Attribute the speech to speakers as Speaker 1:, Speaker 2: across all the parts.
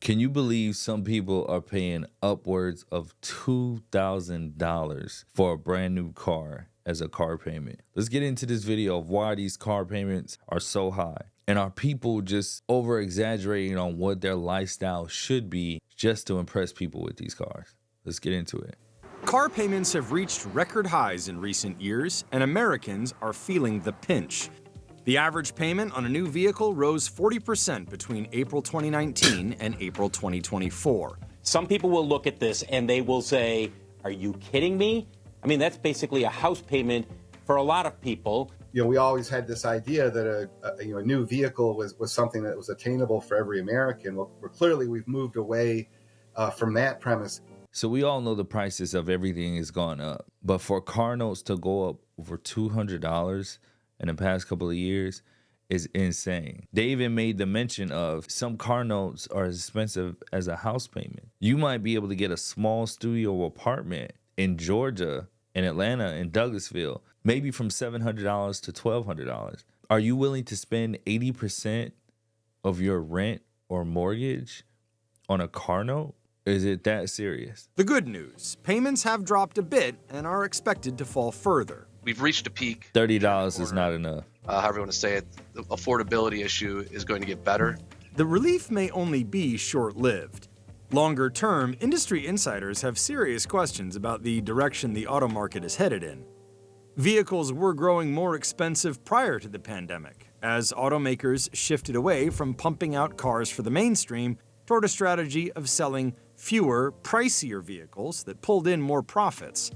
Speaker 1: Can you believe some people are paying upwards of $2,000 for a brand new car as a car payment? Let's get into this video of why these car payments are so high. And are people just over exaggerating on what their lifestyle should be just to impress people with these cars? Let's get into it.
Speaker 2: Car payments have reached record highs in recent years, and Americans are feeling the pinch. The average payment on a new vehicle rose 40% between April 2019 and April 2024.
Speaker 3: Some people will look at this and they will say, are you kidding me? I mean, that's basically a house payment for a lot of people.
Speaker 4: You know, we always had this idea that a new vehicle was something that was attainable for every American. Well, clearly we've moved away from that premise.
Speaker 1: So we all know the prices of everything has gone up, but for car notes to go up over $200 in the past couple of years is insane. They even made the mention of some car notes are as expensive as a house payment. You might be able to get a small studio apartment in Georgia, in Atlanta, in Douglasville, maybe from $700 to $1,200. Are you willing to spend 80% of your rent or mortgage on a car note? Is it that serious?
Speaker 2: The good news, payments have dropped a bit and are expected to fall further.
Speaker 5: We've reached a peak.
Speaker 1: $30 is not enough.
Speaker 5: However you want to say it, the affordability issue is going to get better.
Speaker 2: The relief may only be short-lived. Longer term, industry insiders have serious questions about the direction the auto market is headed in. Vehicles were growing more expensive prior to the pandemic, as automakers shifted away from pumping out cars for the mainstream toward a strategy of selling fewer, pricier vehicles that pulled in more profits.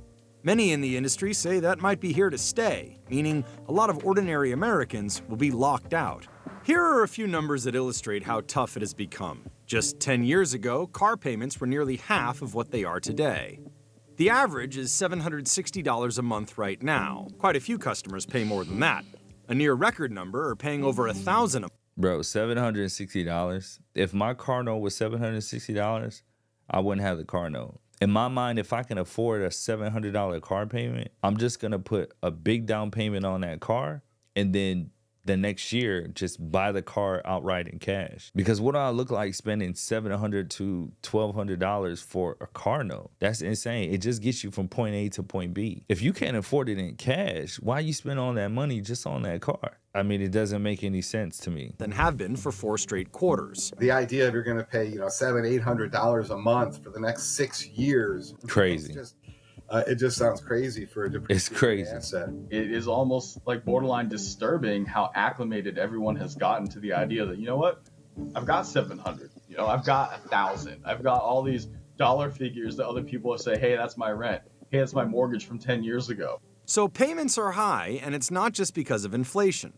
Speaker 2: Many in the industry say that might be here to stay, meaning a lot of ordinary Americans will be locked out. Here are a few numbers that illustrate how tough it has become. Just 10 years ago, car payments were nearly half of what they are today. The average is $760 a month right now. Quite a few customers pay more than that. A near record number are paying over $1,000 a month.
Speaker 1: Bro, $760. If my car note was $760, I wouldn't have the car note. In my mind, if I can afford a $700 car payment, I'm just going to put a big down payment on that car and then the next year just buy the car outright in cash. Because what do I look like spending $700 to $1,200 for a car note? That's insane. It just gets you from point A to point B. If you can't afford it in cash, why you spend all that money just on that car? I mean, it doesn't make any sense to me.
Speaker 2: Than have been for 4 straight quarters.
Speaker 4: The idea of you're going to pay, $700-800 a month for the next 6 years.
Speaker 1: Crazy.
Speaker 4: It just sounds crazy for a depreciating asset.
Speaker 6: It is almost like borderline disturbing how acclimated everyone has gotten to the idea that, you know what, I've got 700, I've got 1,000, I've got all these dollar figures that other people will say, hey, that's my rent. Hey, that's my mortgage from 10 years ago.
Speaker 2: So payments are high, and it's not just because of inflation.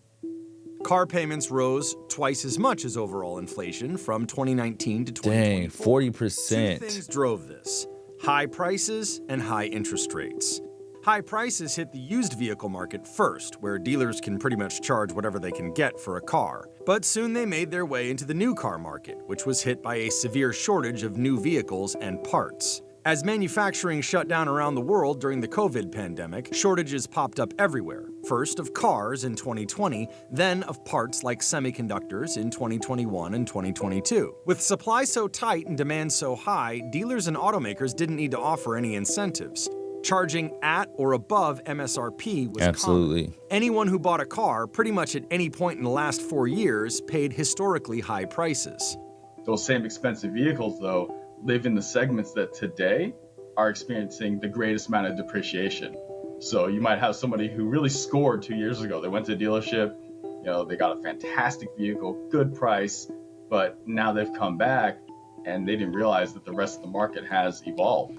Speaker 2: Car payments rose twice as much as overall inflation from 2019 to 2024.
Speaker 1: Dang, 40%.
Speaker 2: Two things drove this: high prices and high interest rates. High prices hit the used vehicle market first, where dealers can pretty much charge whatever they can get for a car. But soon they made their way into the new car market, which was hit by a severe shortage of new vehicles and parts. As manufacturing shut down around the world during the COVID pandemic, shortages popped up everywhere. First of cars in 2020, then of parts like semiconductors in 2021 and 2022. With supply so tight and demand so high, dealers and automakers didn't need to offer any incentives. Charging at or above MSRP was
Speaker 1: absolutely
Speaker 2: common. Anyone who bought a car pretty much at any point in the last 4 years paid historically high prices.
Speaker 6: Those same expensive vehicles, though, live in the segments that today are experiencing the greatest amount of depreciation. So you might have somebody who really scored 2 years ago. They went to a dealership, they got a fantastic vehicle, good price, but now they've come back and they didn't realize that the rest of the market has evolved.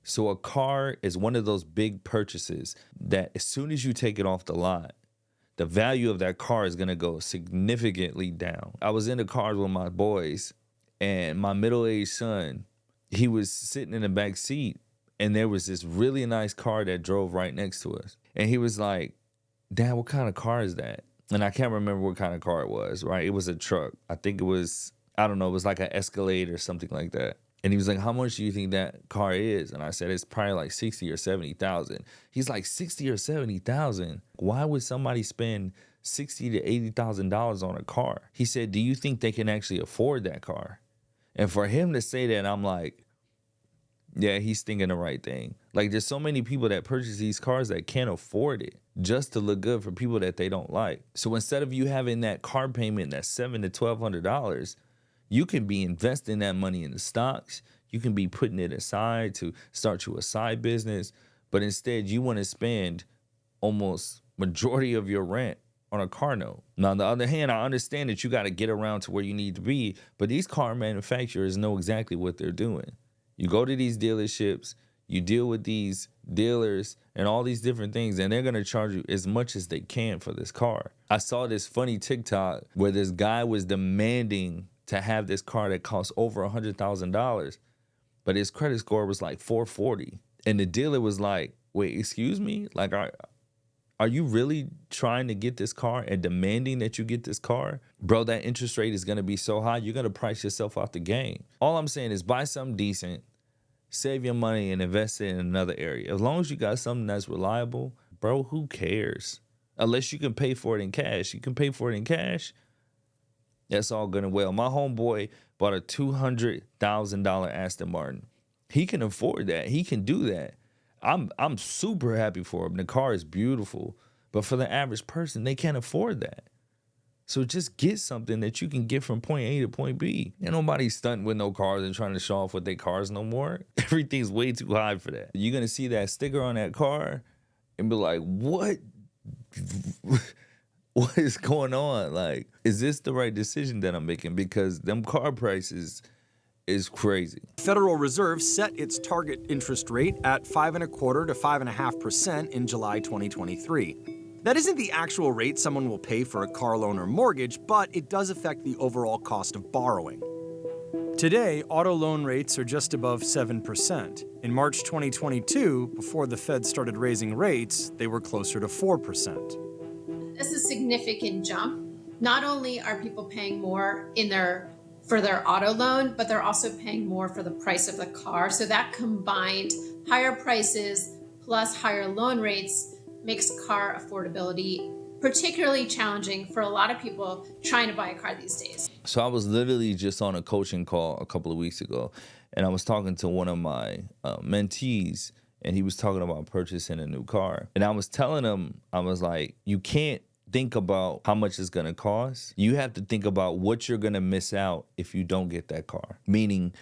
Speaker 1: So a car is one of those big purchases that as soon as you take it off the lot, the value of that car is going to go significantly down. I was in the cars with my boys, and my middle-aged son, he was sitting in the back seat, and there was this really nice car that drove right next to us. And he was like, Dad, what kind of car is that? And I can't remember what kind of car it was, right? It was a truck. I think it was, it was like an Escalade or something like that. And he was like, how much do you think that car is? And I said, it's probably like 60 or 70,000. He's like, 60 or 70,000? Why would somebody spend $60,000 to $80,000 on a car? He said, do you think they can actually afford that car? And for him to say that, I'm like, yeah, he's thinking the right thing. Like, there's so many people that purchase these cars that can't afford it just to look good for people that they don't like. So instead of you having that car payment that's $700 to $1,200, you can be investing that money in the stocks. You can be putting it aside to start you a side business. But instead, you want to spend almost majority of your rent on a car note. Now, on the other hand, I understand that you got to get around to where you need to be, but these car manufacturers know exactly what they're doing. You go to these dealerships, you deal with these dealers and all these different things, and they're going to charge you as much as they can for this car. I saw this funny TikTok where this guy was demanding to have this car that costs over $100,000, but his credit score was like 440. And the dealer was like, wait, excuse me? Like, are you really trying to get this car and demanding that you get this car? Bro, that interest rate is going to be so high, you're going to price yourself out the game. All I'm saying is buy something decent, save your money, and invest it in another area. As long as you got something that's reliable, bro, who cares? Unless you can pay for it in cash. You can pay for it in cash, that's all good and well. My homeboy bought a $200,000 Aston Martin. He can afford that. He can do that. I'm super happy for him. The car is beautiful, but for the average person, they can't afford that. So just get something that you can get from point A to point B. Ain't nobody stunting with no cars and trying to show off with their cars no more. Everything's way too high for that. You're gonna see that sticker on that car and be like, what? What is going on? Like, is this the right decision that I'm making? Because them car prices is crazy.
Speaker 2: Federal Reserve set its target interest rate at 5.25% to 5.5% in July 2023. That isn't the actual rate someone will pay for a car loan or mortgage, but it does affect the overall cost of borrowing. Today, auto loan rates are just above 7%. In March 2022, before the Fed started raising rates, they were closer to 4%.
Speaker 7: This is a significant jump. Not only are people paying more for their auto loan, but they're also paying more for the price of the car. So that combined higher prices plus higher loan rates makes car affordability particularly challenging for a lot of people trying to buy a car these days.
Speaker 1: So I was literally just on a coaching call a couple of weeks ago, and I was talking to one of my mentees, and he was talking about purchasing a new car. And I was telling him, I was like, you can't think about how much it's gonna cost. You have to think about what you're gonna miss out if you don't get that car. Meaning,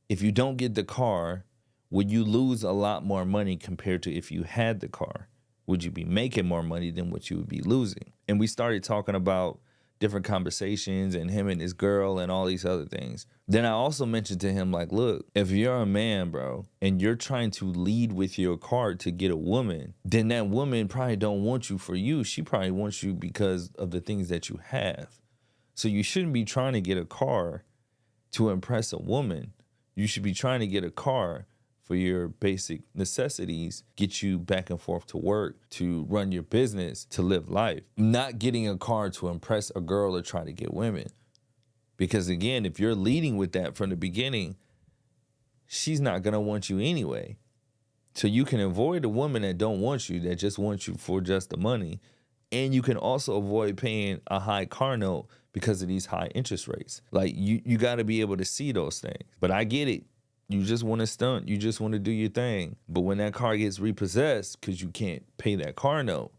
Speaker 1: if you don't get the car, would you lose a lot more money compared to if you had the car? Would you be making more money than what you would be losing? And we started talking about different conversations and him and his girl and all these other things. Then I also mentioned to him, like, look, if you're a man, bro, and you're trying to lead with your card to get a woman, then that woman probably don't want you for you. She probably wants you because of the things that you have. So you shouldn't be trying to get a car to impress a woman. You should be trying to get a car for your basic necessities, get you back and forth to work, to run your business, to live life. Not getting a car to impress a girl or try to get women. Because again, if you're leading with that from the beginning, she's not gonna want you anyway. So you can avoid a woman that don't want you, that just wants you for just the money. And you can also avoid paying a high car note because of these high interest rates. Like, you gotta be able to see those things. But I get it. You just want to stunt. You just want to do your thing. But when that car gets repossessed because you can't pay that car note,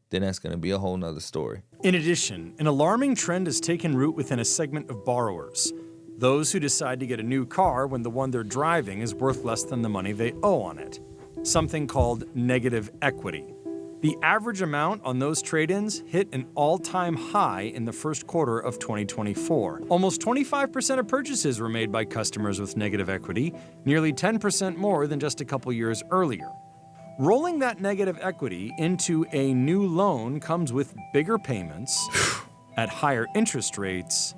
Speaker 1: then that's going to be a whole nother story.
Speaker 2: In addition, an alarming trend has taken root within a segment of borrowers. Those who decide to get a new car when the one they're driving is worth less than the money they owe on it. Something called negative equity. The average amount on those trade-ins hit an all-time high in the first quarter of 2024. Almost 25% of purchases were made by customers with negative equity, nearly 10% more than just a couple years earlier. Rolling that negative equity into a new loan comes with bigger payments at higher interest rates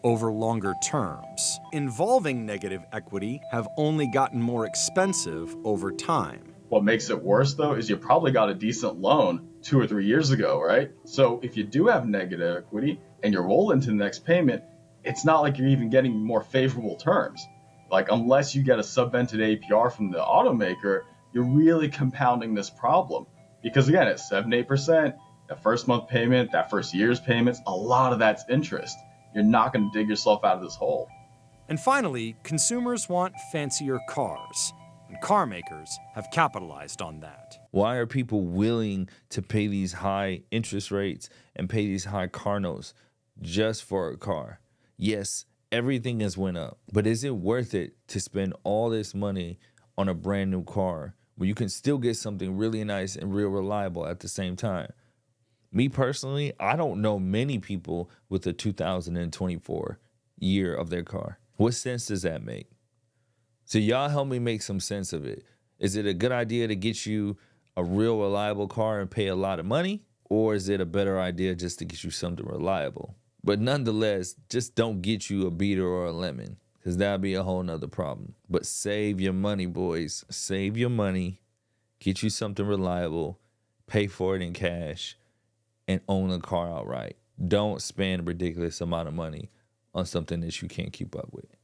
Speaker 2: over longer terms. Involving negative equity have only gotten more expensive over time.
Speaker 6: What makes it worse, though, is you probably got a decent loan 2 or 3 years ago, right? So if you do have negative equity and you roll into the next payment, it's not like you're even getting more favorable terms. Like, unless you get a subvented APR from the automaker, you're really compounding this problem. Because again, at 7-8%, that first month payment, that first year's payments, a lot of that's interest. You're not going to dig yourself out of this hole.
Speaker 2: And finally, consumers want fancier cars, and car makers have capitalized on that.
Speaker 1: Why are people willing to pay these high interest rates and pay these high car notes just for a car? Yes, everything has went up, but is it worth it to spend all this money on a brand new car where you can still get something really nice and real reliable at the same time? Me personally, I don't know many people with a 2024 year of their car. What sense does that make? So y'all help me make some sense of it. Is it a good idea to get you a real reliable car and pay a lot of money? Or is it a better idea just to get you something reliable? But nonetheless, just don't get you a beater or a lemon, because that'll be a whole nother problem. But save your money, boys. Save your money. Get you something reliable. Pay for it in cash. And own a car outright. Don't spend a ridiculous amount of money on something that you can't keep up with.